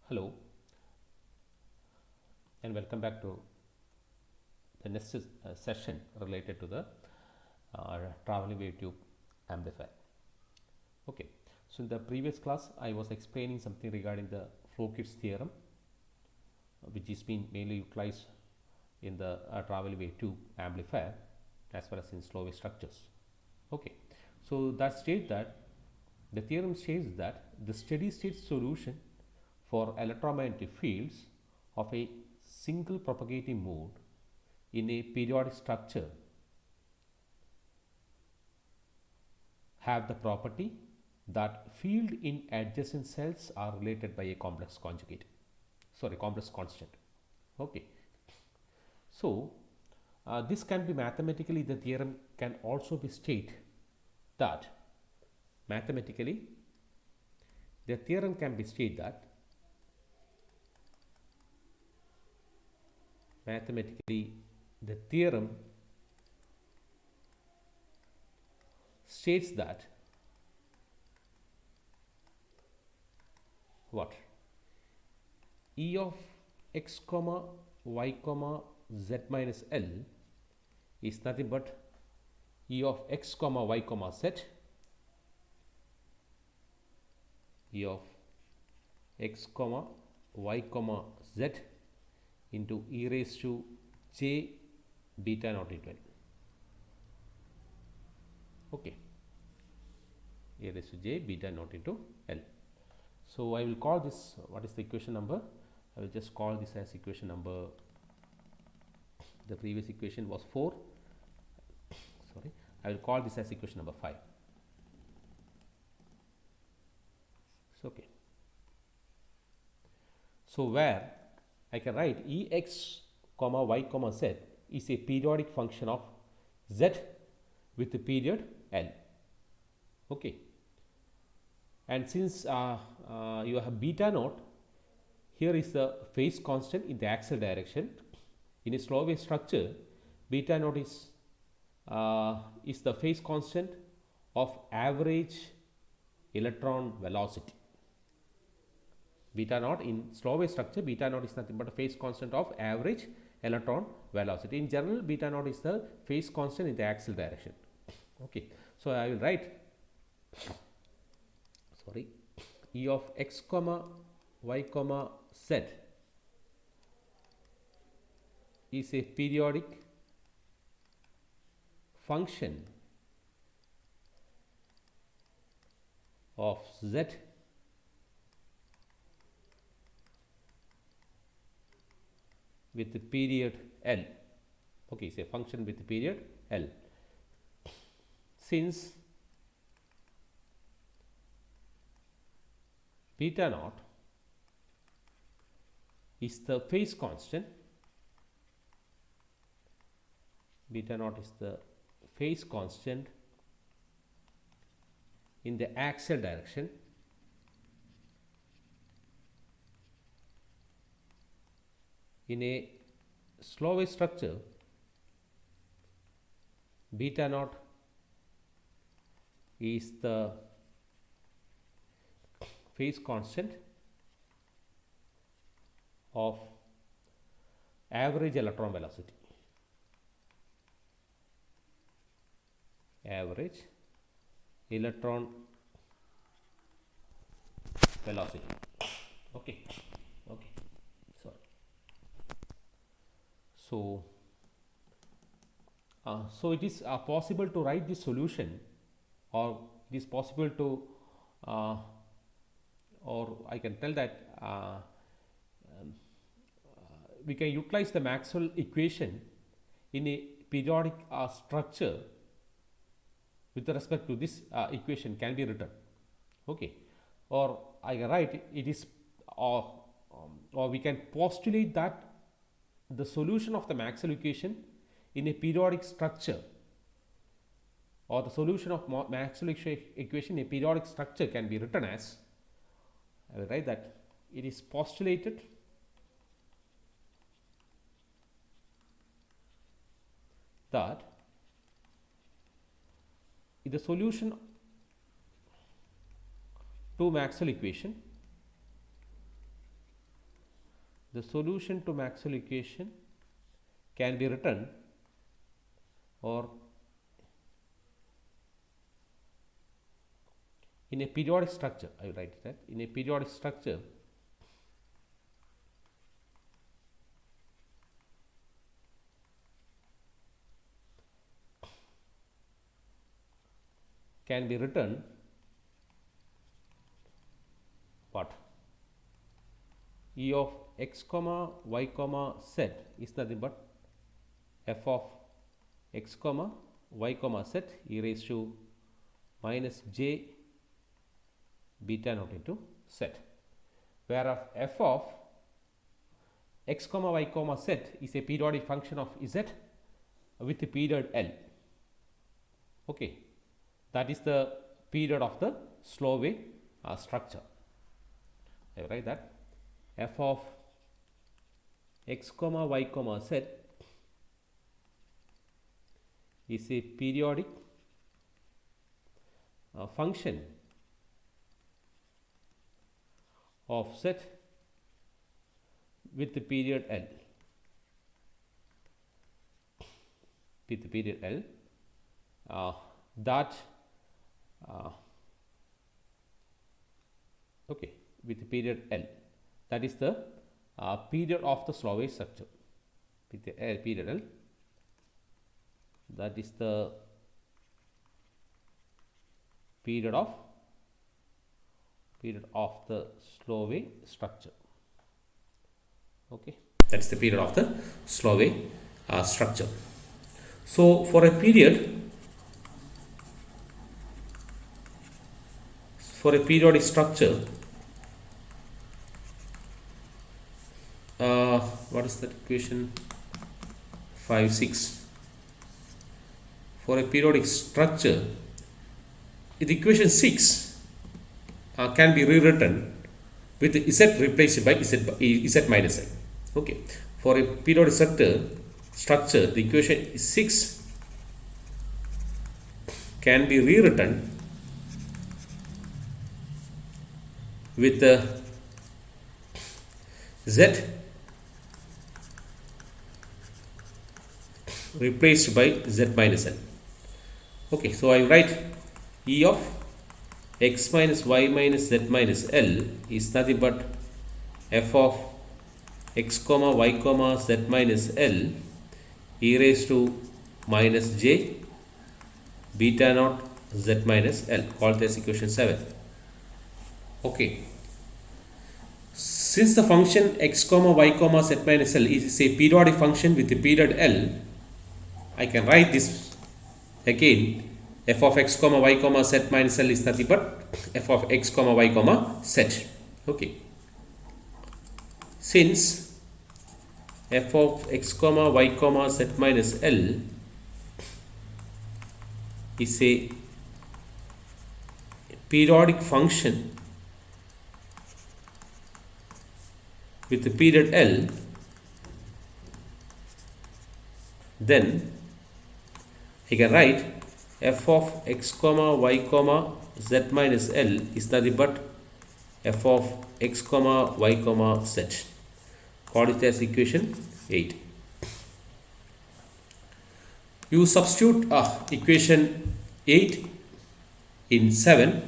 Hello and welcome back to the next session related to the traveling wave tube amplifier. Okay, so in the previous class I was explaining something regarding the Folkit's theorem, which is being mainly utilized in the traveling wave tube amplifier as well as in slow wave structures. Okay, so that states that the theorem states that the steady state solution for electromagnetic fields of a single propagating mode in a periodic structure have the property that field in adjacent cells are related by a complex complex constant. Okay, so this can be mathematically, the theorem can also be state that mathematically the theorem can be state that mathematically the theorem states that what E of x comma y comma z minus L is nothing but E of x comma y comma z, E of x comma y comma z into e raised to j beta naught into L. Okay, e raised to j beta naught into L. So I will call this, what is the equation number? I will just call this as equation number, the previous equation was 4, sorry, I will call this as equation number 5. So, okay. So where I can write Ex comma y comma z is a periodic function of z with the period L. Okay. And since you have beta naught, here is the phase constant in the axial direction. In a slow wave structure, beta naught is the phase constant of average electron velocity. Beta naught in slow wave structure, beta naught is nothing but a phase constant of average electron velocity. In general, beta naught is the phase constant in the axial direction. Okay, so I will write E of x comma y comma z is a periodic function of z with the period L. Okay, it's a function with the period L. Since beta naught is the phase constant, beta naught is the phase constant in the axial direction, in a slow wave structure, beta naught is the phase constant of average electron velocity. Average electron velocity. Okay. Okay. Sorry. So it is possible to write this solution, or it is possible to or I can tell that we can utilize the Maxwell equation in a periodic structure with respect to this equation can be written. Okay, or I can write it is or we can postulate that the solution of the Maxwell equation in a periodic structure, or the solution of Maxwell equation in a periodic structure can be written as, I will write that it is postulated that the solution to Maxwell equation the solution to Maxwell equation can be written, or in a periodic structure, I write that in a periodic structure can be written what? E of x comma y comma z is nothing but f of x comma y comma z e raised to minus j beta naught into z, whereas f of x comma y comma z is a periodic function of z with the period L. Okay, that is the period of the slow wave structure. I write that f of x comma y comma z is a periodic function of z with the period L. With the period L, that okay, with the period L, that is the period of the slow wave structure. With the period L, that is the period of the slow wave structure. Okay, that's the period of the slow wave structure. So for a periodic structure, what is that equation? 5, 6. For a periodic structure, the equation 6 can be rewritten with z replaced by z minus I. Okay, for a periodic structure, the equation 6 can be rewritten with z replaced by z minus n. Okay, so I write E of x minus y minus z minus L is nothing but f of x comma y comma z minus L e raised to minus j beta naught z minus L, called as equation 7. Okay, since the function x comma y comma z minus L is a periodic function with the period L, I can write this again. F of x comma y comma z minus L is nothing but f of x comma y comma z. Okay, since f of x comma y comma z minus L is a periodic function with the period L, then I can write f of x comma y comma z minus L is nothing but f of x comma y comma z, called it as equation 8. You substitute equation 8 in 7.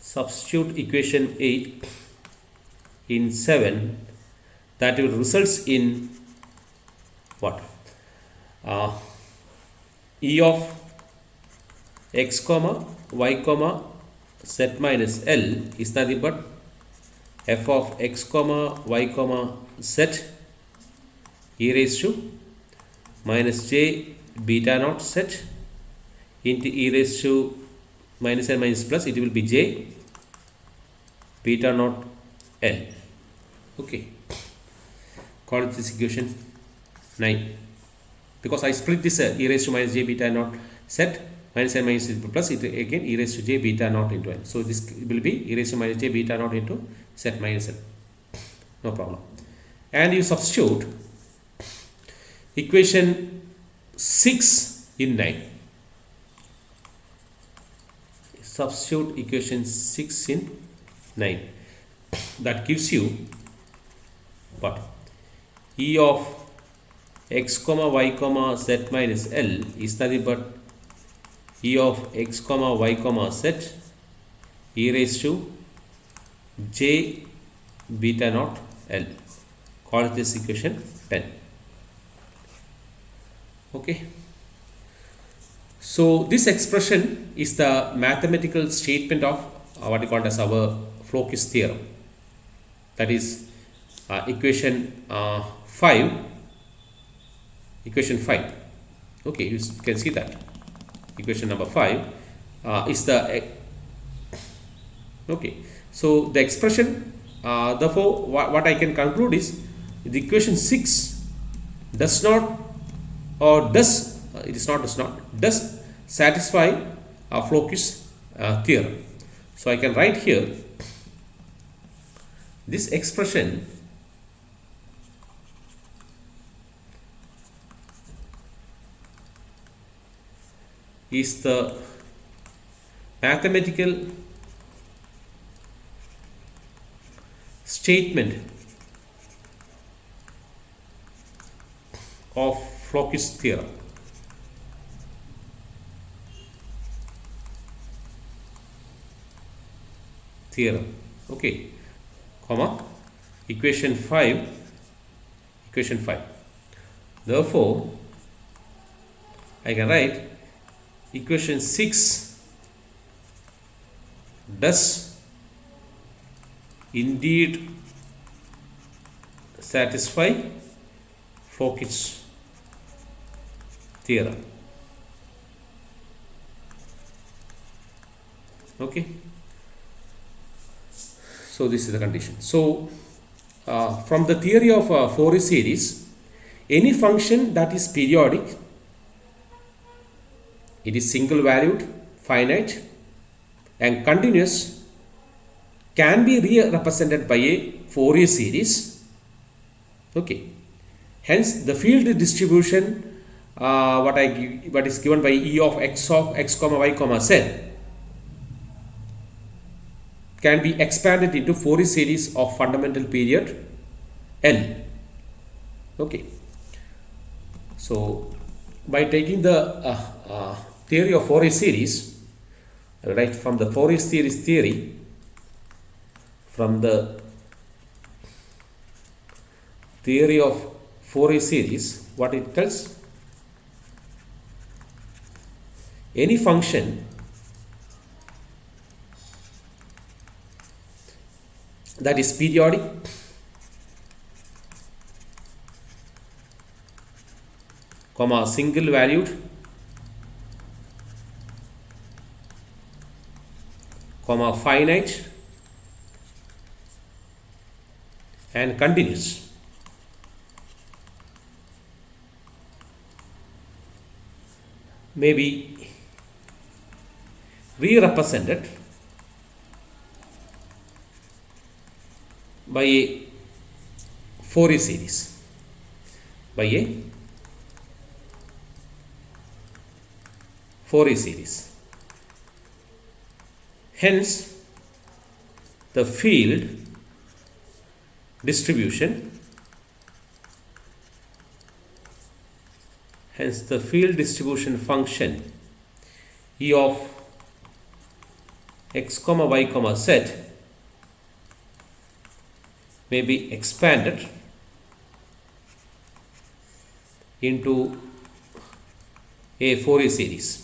Substitute equation 8 in 7. That will results in what? E of x comma y comma z minus L is nothing but f of x comma y comma z e raised to minus j beta naught z into e raised to minus n minus plus, it will be j beta naught L. Okay, call this equation 9, because I split this e raised to minus j beta naught z minus n minus plus, it again e raised to j beta naught into n. So this will be e raised to minus j beta naught into z minus n. No problem. And you substitute equation 6 in 9. Substitute equation 6 in 9. That gives you but E of x comma y comma z minus L is nothing but E of x comma y comma z e raised to j beta naught L. Call this equation 10. Okay. So this expression is the mathematical statement of what we call as our Floquist theorem. That is equation 5. Equation 5. Okay, you can see that equation number 5 is the okay. So the expression, therefore, what I can conclude is the equation 6 does not or does it is not does not does satisfy Floquist theorem. So I can write here this expression is the mathematical statement of Floquist theorem. Okay, comma, equation 5. Therefore, I can write equation 6 does indeed satisfy Floquist theorem. Okay. So this is the condition. So from the theory of Fourier series, any function that is periodic, it is single valued, finite and continuous, can be represented by a Fourier series. Okay. Hence the field distribution what is given by E of x comma y comma z can be expanded into Fourier series of fundamental period L. Okay. So by taking the theory of Fourier series, right, from the Fourier series theory, from the theory of Fourier series, what it tells, any function that is periodic comma single valued comma finite and continuous may be re-represented by a Fourier series, by a Fourier series. Hence, the field distribution, function E of x comma y comma z may be expanded into a Fourier series,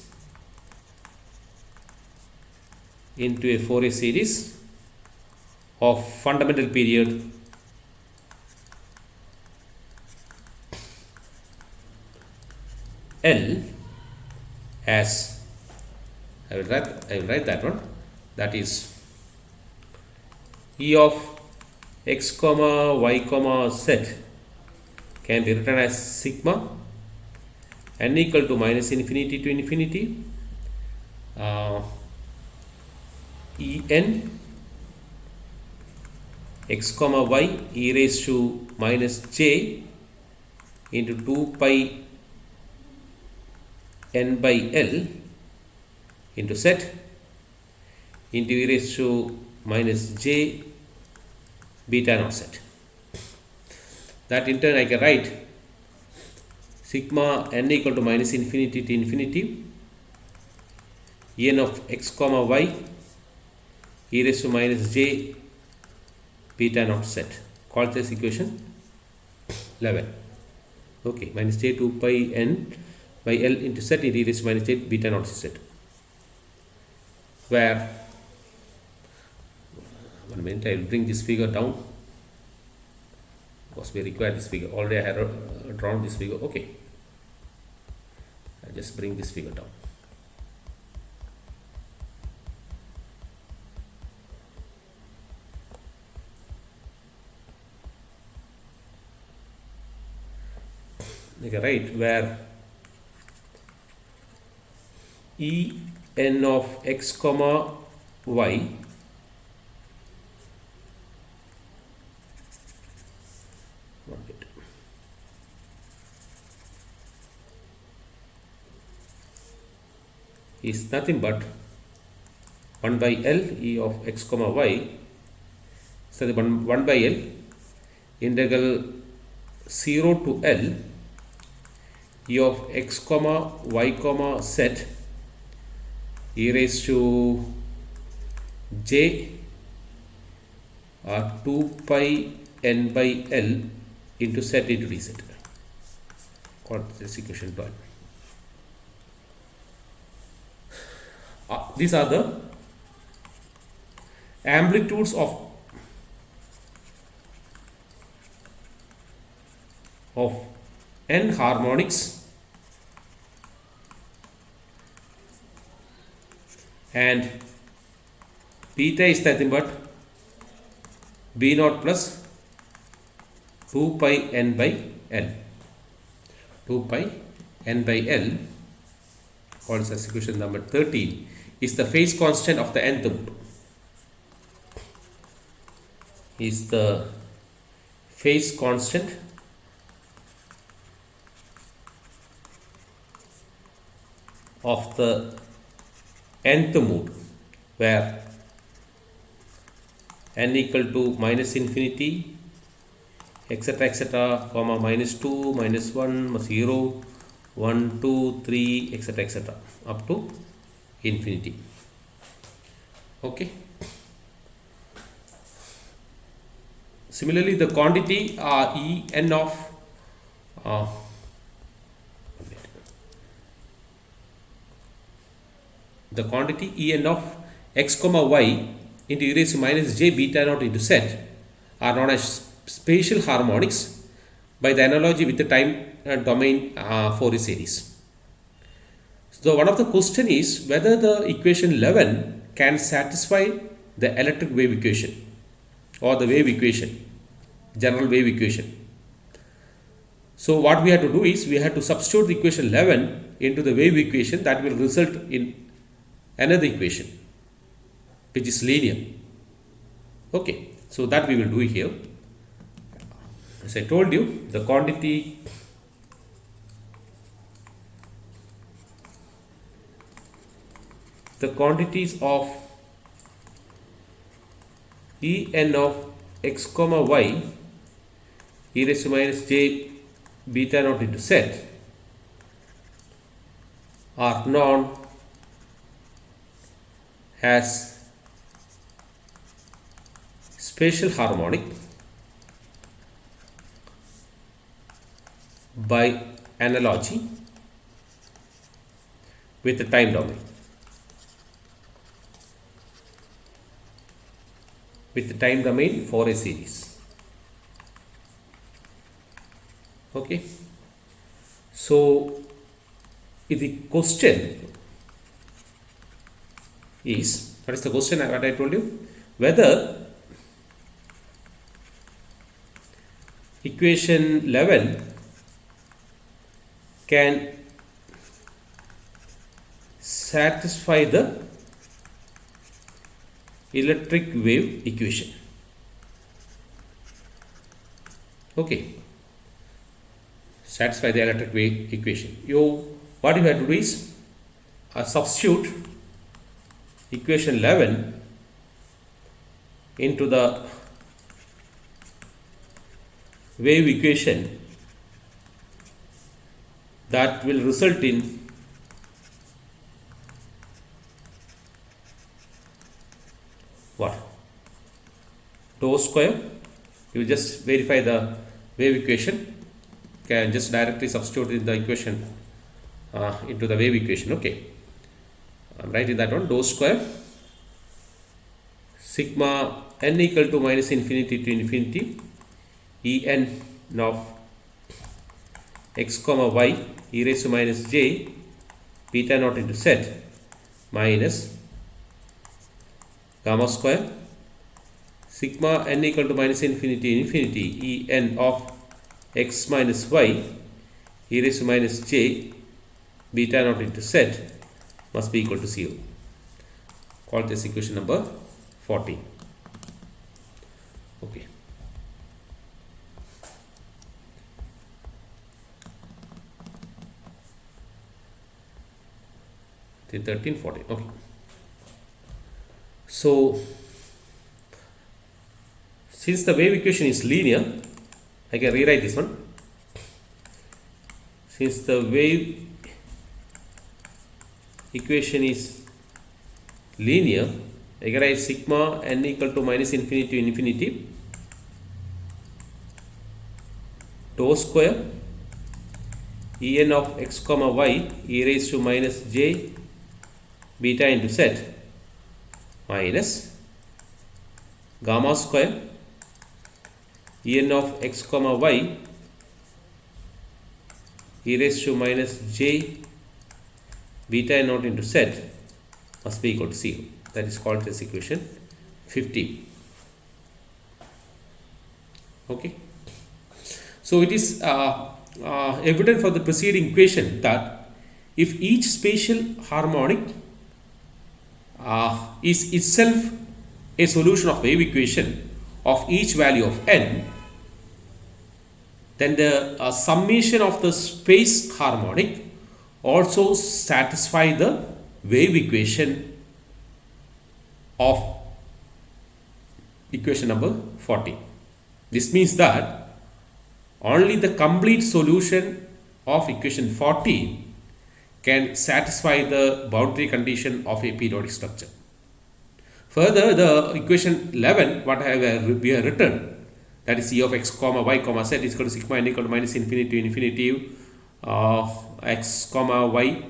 of fundamental period L, as I will write that one, that is E of x comma y comma z can be written as sigma n equal to minus infinity to infinity En x comma y e raised to minus j into 2 pi n by L into z into e raised to minus j beta naught z. That in turn I can write sigma n equal to minus infinity to infinity en of x comma y e raised to minus j beta naught z. Call this equation 11. Okay, minus j 2 pi n by L into z e raised to minus j beta naught z, where 1 minute I will bring this figure down because we require this figure. Already I have drawn this figure. Okay, I just bring this figure down. Okay, right, where E n of x comma y is nothing but 1 by L E of x comma y. So the 1 by L integral 0 to L E of x comma y comma z e raised to j 2 pi n by L into z into dz. Call this equation 12. These are the amplitudes of n harmonics, and beta is nothing but b naught plus 2 pi n by L. 2 pi n by L, called as equation number 13, is the phase constant of the nth mode. Is the phase constant of the nth mode, where n equal to minus infinity, etc., comma minus 2, minus 1, 0, 1, 2, 3, etc., up to infinity. Okay. Similarly, the quantity E n of the quantity E n of x comma y into e raised to minus j beta naught into z are known as spatial harmonics by the analogy with the time domain Fourier series. So one of the question is whether the equation 11 can satisfy the electric wave equation or the wave equation, general wave equation. So what we have to do is we have to substitute the equation 11 into the wave equation. That will result in another equation which is linear. Okay, so that we will do here. As I told you, the quantities of E n of x comma y e raised to minus j beta naught into z are known as spatial harmonic by analogy with the time domain. With the time domain Fourier series. Okay. So the question is, what is the question what I told you? Whether equation 11 can satisfy the electric wave equation. Okay, satisfy the electric wave equation. What you have to do is substitute equation 11 into the wave equation that will result in what? Tau square. You just verify the wave equation. Can just directly substitute in the equation into the wave equation. Okay, I'm writing that one. Tau square sigma n equal to minus infinity to infinity E n of x comma y e raised to minus j beta naught into z minus gamma square sigma n equal to minus infinity infinity E n of x minus y e raised to minus j beta naught into z must be equal to 0. Call this equation number 14. Okay. The 13, 14. Okay. So, since the wave equation is linear, I can rewrite this one. Since the wave equation is linear, I can write sigma n equal to minus infinity to infinity tau square E n of x comma y e raised to minus j beta into z minus gamma square E n of x comma y e raised to minus j beta naught into z must be equal to 0. That is called this equation 50. Okay. So it is evident from the preceding equation that if each spatial harmonic is itself a solution of wave equation of each value of n, then the summation of the space harmonic also satisfy the wave equation of equation number 40. This means that only the complete solution of equation 40 can satisfy the boundary condition of a periodic structure. Further, the equation 11, what we have written, that is E of x comma y comma z is equal to sigma n equal to minus infinity to infinity x comma y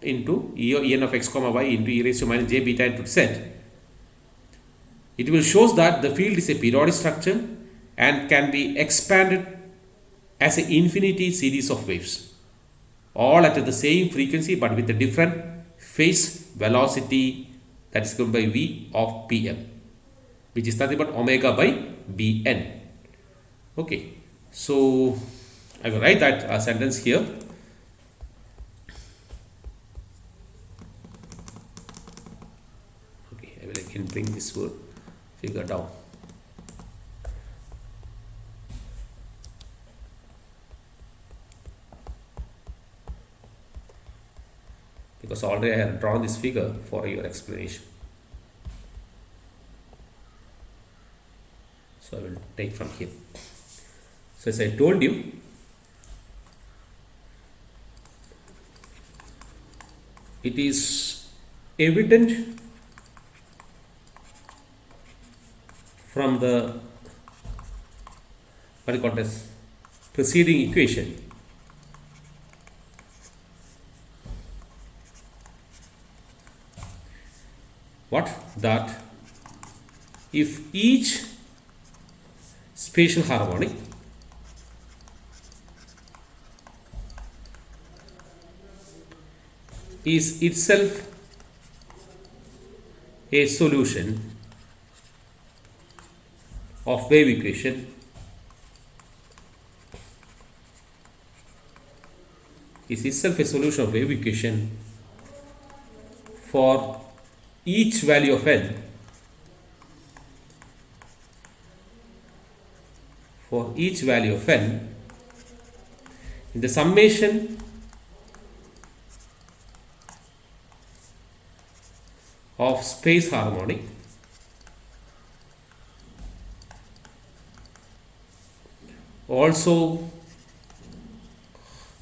into E n of x comma y into e raised to minus j beta into z. It will shows that the field is a periodic structure and can be expanded as an infinity series of waves, all at the same frequency but with a different phase velocity, that is given by v of pm, which is nothing but omega by bn. Okay, so I will write that sentence here. Okay, I will again bring this word figure down. Because already I have drawn this figure for your explanation. So I will take from here. So as I told you, it is evident from the what you call as preceding equation that if each spatial harmonic is itself a solution of wave equation, for each value of n, in the summation of space harmonic also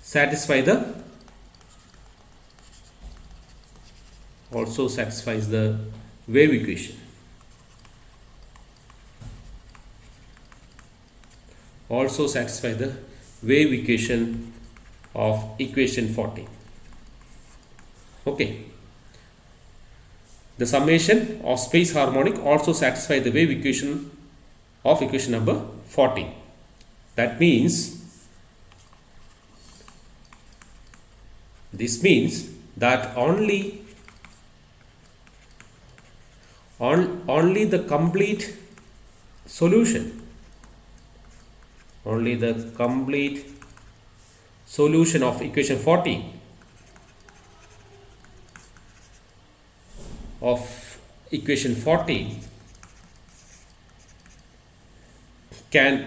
satisfies the wave equation. Also satisfy the wave equation of equation 40. Okay. The summation of space harmonic also satisfy the wave equation of equation number 40. That means, this means that only the complete solution, of equation 40 can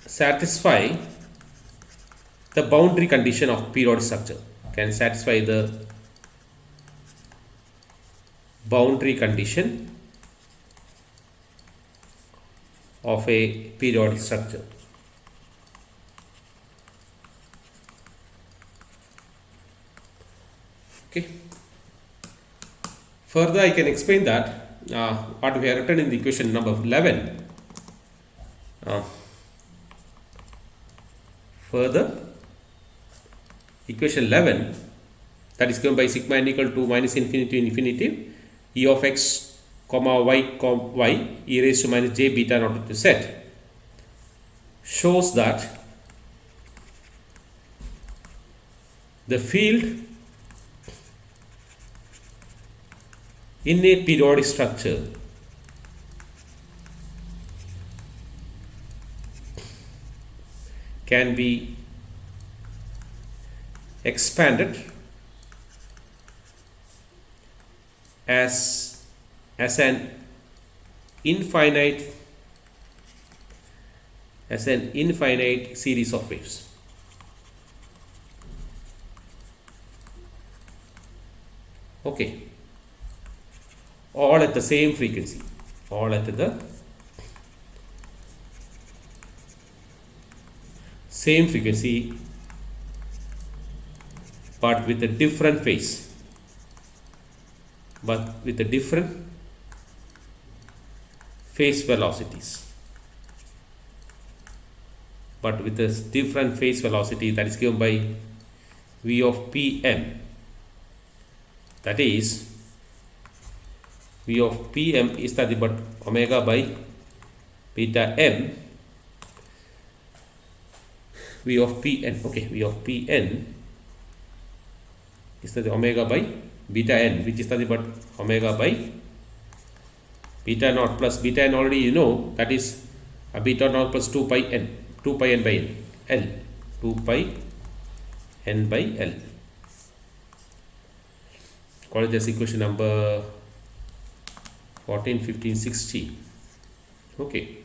satisfy the boundary condition of periodic structure, can satisfy the boundary condition of a periodic structure. Okay. Further, I can explain that what we have written in the equation number 11. Further, equation 11, that is given by sigma n equal to minus infinity to infinity e of x comma y e raised to minus j beta naught into z, shows that the field in a periodic structure can be expanded as an infinite series of waves. Okay, all at the same frequency, but with a different phase, velocities, that is given by v of pm, that is v of pm is nothing but omega by beta m, v of pn. Okay, v of pn is the omega by beta n, which is nothing but omega by beta naught plus beta n, already you know, that is a beta naught plus 2 pi n by l, 2 pi n by l. Call it as equation number 14, 15, 16. Okay.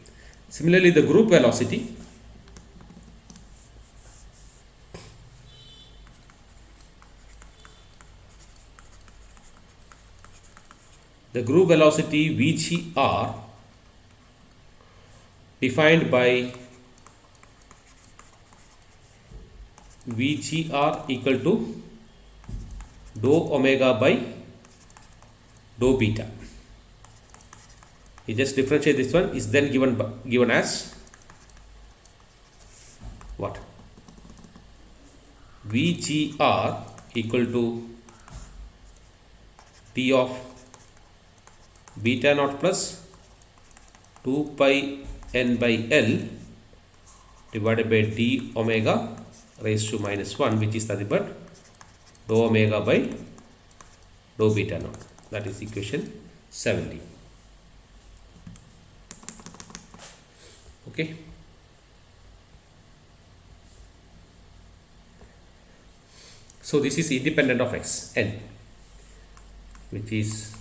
Similarly, the group velocity, VGR, defined by VGR equal to dou omega by dou beta. You just differentiate this one, is then given as what? VGR equal to T of beta naught plus 2 pi n by L divided by d omega raised to minus 1, which is nothing but dou omega by dou beta naught. That is equation 70. Okay. So this is independent of x, n, which is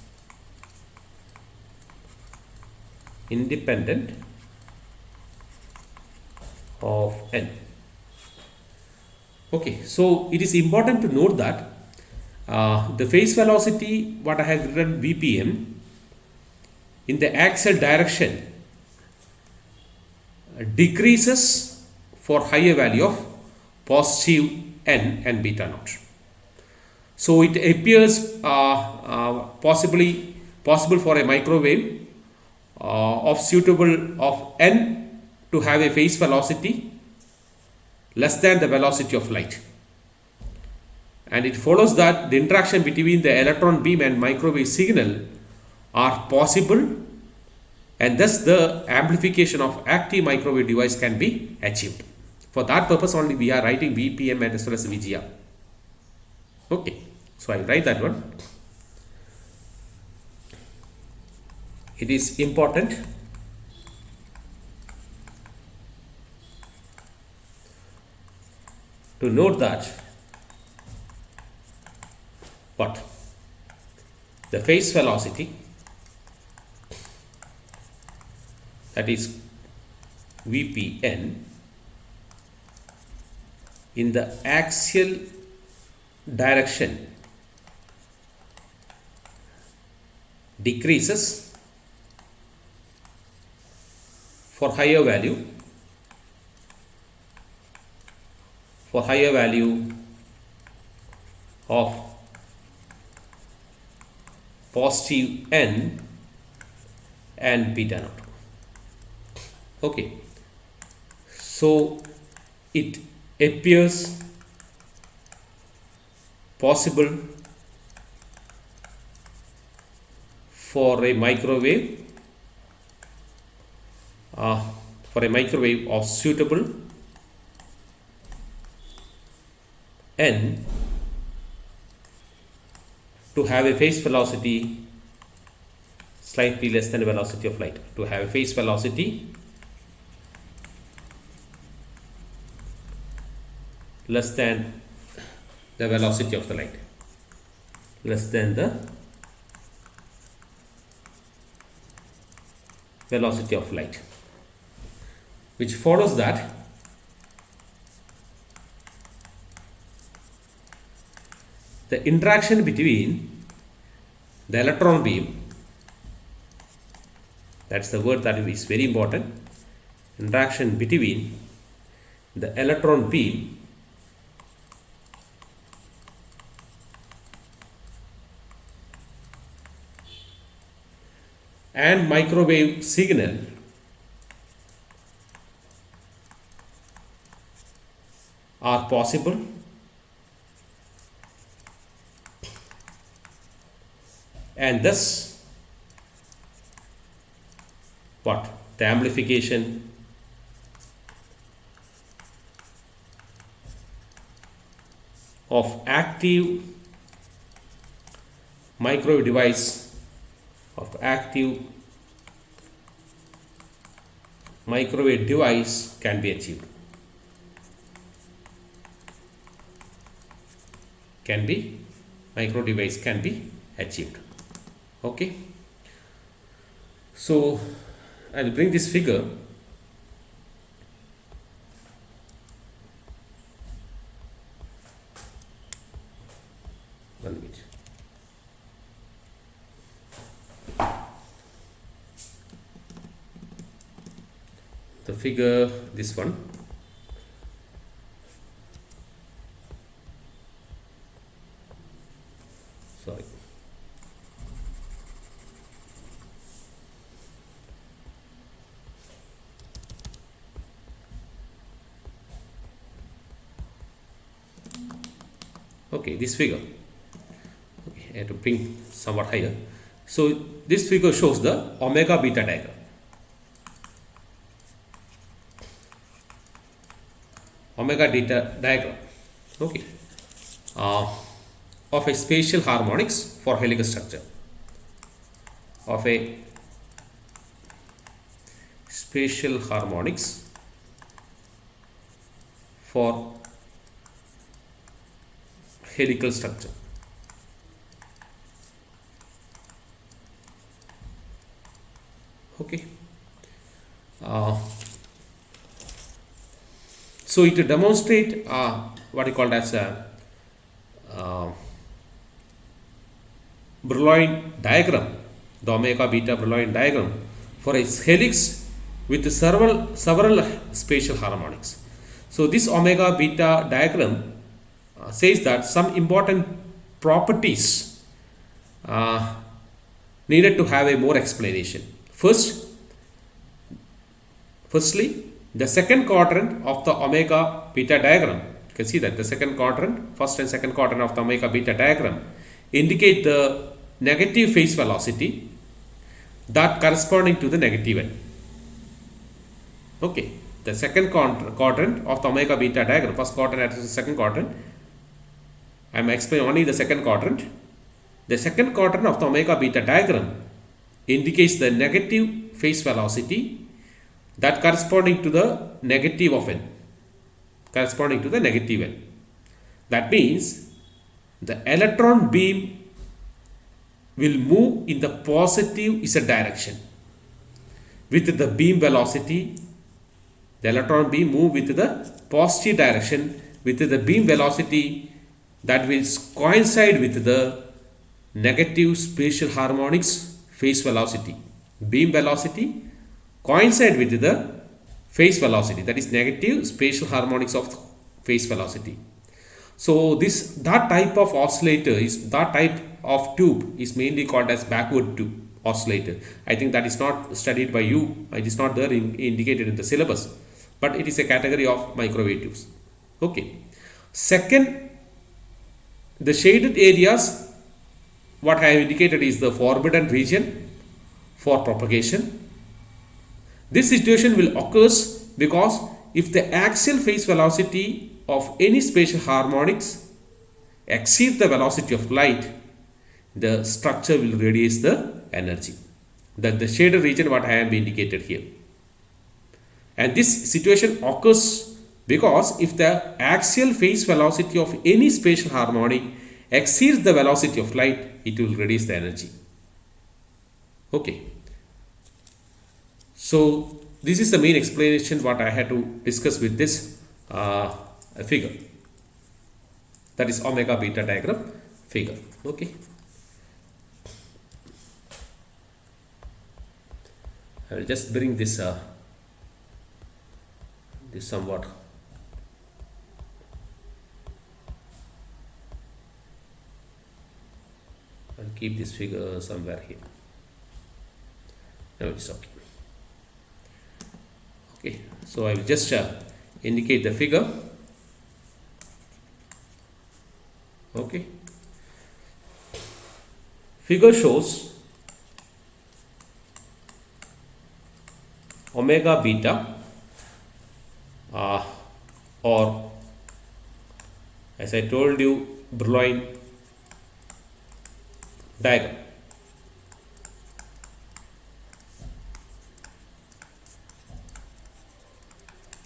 independent of n. Okay, so it is important to note that the phase velocity, what I have written VPM, in the axial direction decreases for higher value of positive n and beta naught. So it appears possible for a microwave of suitable of n to have a phase velocity less than the velocity of light. And it follows that the interaction between the electron beam and microwave signal are possible, and thus the amplification of active microwave device can be achieved. For that purpose only we are writing VPM and as well as VGR. Okay, so I write that one. It is important to note that what the phase velocity, that is VPN, in the axial direction decreases for higher value of positive n and beta naught. Okay, so it appears possible for a microwave of suitable n to have a phase velocity slightly less than the velocity of light, to have a phase velocity less than the velocity of the light, less than the velocity of light, which follows that the interaction between the electron beam, that's the word that is very important, interaction between the electron beam and microwave signal are possible, and thus what the amplification of active microwave device can be achieved. Micro device can be achieved. Okay, so I will bring this figure. One minute. The figure, this one. Sorry. Okay, this figure. Okay, I have to bring somewhat higher. So this figure shows the omega beta diagram. Omega beta diagram. Okay. Of a spatial harmonics for helical structure. Of a spatial harmonics for helical structure. Okay. So it demonstrate what you call as a Brillouin diagram, the omega beta Brillouin diagram for a helix with several spatial harmonics. So this omega beta diagram says that some important properties needed to have a more explanation. Firstly, the second quadrant of the omega beta diagram, you can see that the second quadrant, first and second quadrant of the omega beta diagram indicate the negative phase velocity that corresponding to the negative end. Okay, the second quadrant of the omega beta diagram, first quadrant and the second quadrant, I am explaining only the second quadrant. The second quadrant of the omega beta diagram indicates the negative phase velocity that corresponding to the negative of n, corresponding to the negative n. That means the electron beam will move in the positive z direction with the beam velocity. The electron beam move with the positive direction with the beam velocity that will coincide with the negative spatial harmonics phase velocity. Beam velocity coincide with the phase velocity, that is negative spatial harmonics of phase velocity. So that type of oscillator is, that type of tube is mainly called as backward tube oscillator. I think that is not studied by you, it is not there indicated in the syllabus, but it is a category of microwave tubes. Okay. Second, the shaded areas, what I have indicated is the forbidden region for propagation. This situation will occur because if the axial phase velocity of any spatial harmonics exceeds the velocity of light, the structure will radiate the energy. That the shaded region what I have indicated here. And this situation occurs because if the axial phase velocity of any spatial harmonic exceeds the velocity of light, it will radiate the energy. Okay. So this is the main explanation what I had to discuss with this figure, that is omega beta diagram figure. Okay. I will just bring this this somewhat. I'll keep this figure somewhere here. Now it's okay. Okay, so I will just indicate the figure. Okay, figure shows omega beta or, as I told you, Brillouin diagram.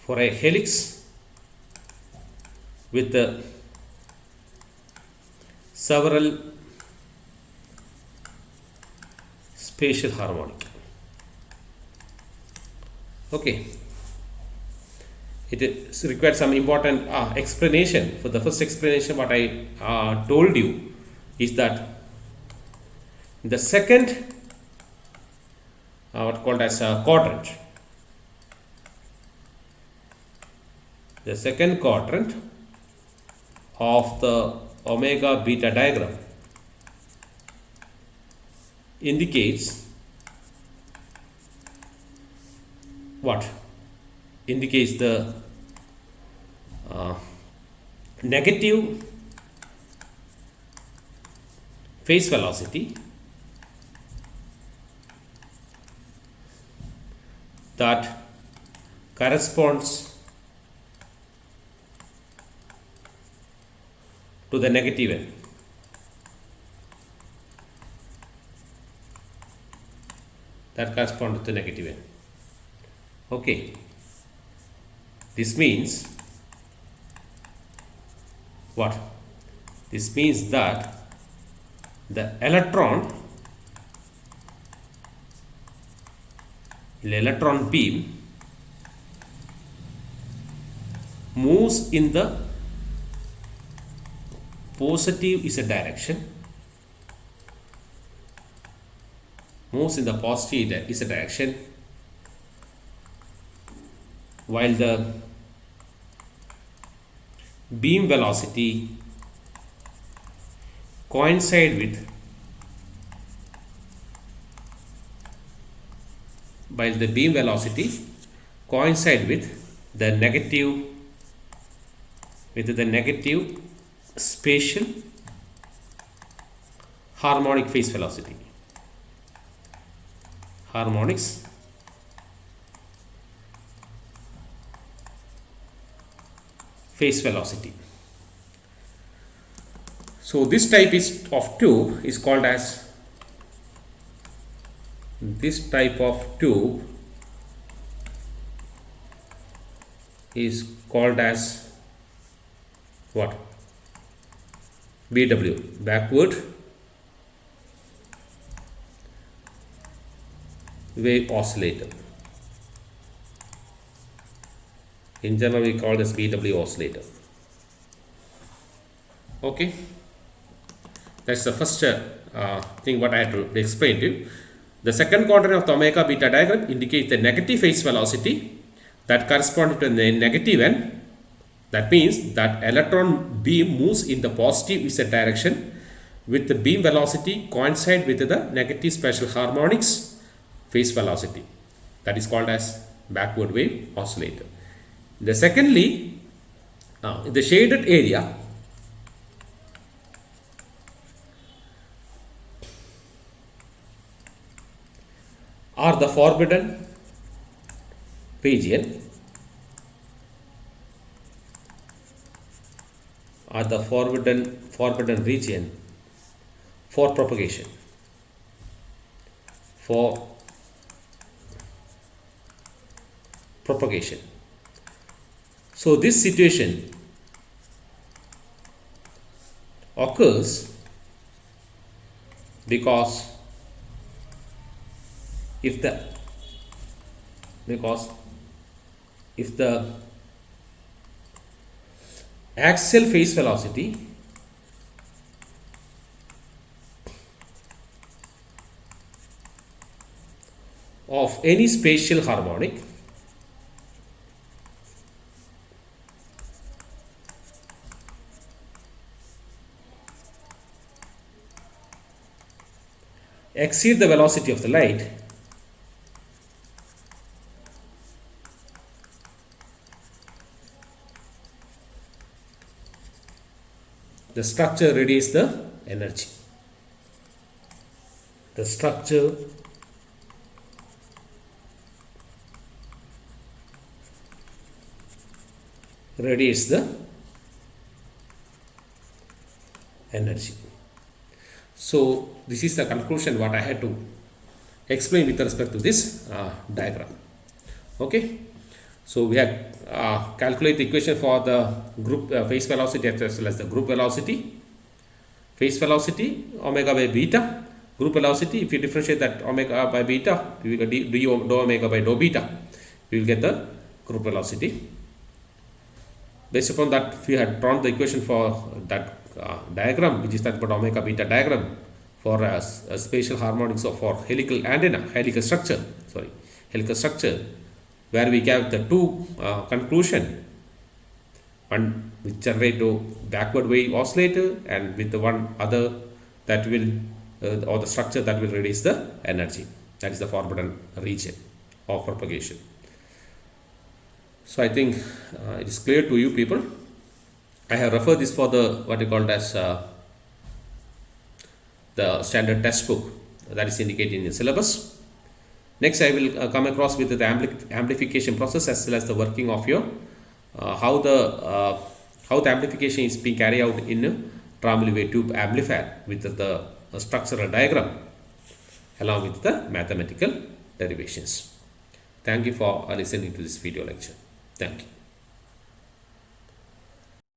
For a helix with several spatial harmonic. Okay, it requires some important explanation. For the first explanation, what I told you is that the second what called as a quadrant, the second quadrant of the omega beta diagram indicates what? Indicates the negative phase velocity that corresponds to the negative end. That corresponds to the negative end. Okay. This means what? This means that the electron beam moves in the positive z direction, moves in the positive z direction while the beam velocity coincide with the negative spatial harmonic phase velocity. Harmonics phase velocity. So this type of tube is called as what? BW, backward wave oscillator. In general, we call this BW oscillator. Okay, that's the first thing what I had to explain to you. The second quadrant of the omega beta diagram indicates the negative phase velocity that corresponds to the negative n. That means that electron beam moves in the positive z direction with the beam velocity coincide with the negative spatial harmonics phase velocity. That is called as backward wave oscillator. The secondly, the shaded area are the forbidden region for propagation. So this situation occurs because if the axial phase velocity of any spatial harmonic exceed the velocity of the light, the structure radiates the energy. The structure radiates the energy. So this is the conclusion what I had to explain with respect to this diagram. Okay, so we have calculate the equation for the group phase velocity as well as the group velocity. Phase velocity omega by beta, group velocity, if you differentiate that omega by beta, we will get dou omega by dou beta, we will get the group velocity. Based upon that, we had drawn the equation for that diagram, which is that omega beta diagram for a spatial harmonics of for helical structure, where we have the two conclusion, one which generate to backward wave oscillator and with the one other that will or the structure that will release the energy. That is the forbidden region of propagation. So I think it is clear to you people. I have referred this for the what you called as the standard textbook that is indicated in the syllabus. Next, I will come across with the amplification process as well as the working of your how the amplification is being carried out in a Trombley wave tube amplifier with the structural diagram along with the mathematical derivations. Thank you for listening to this video lecture. Thank you.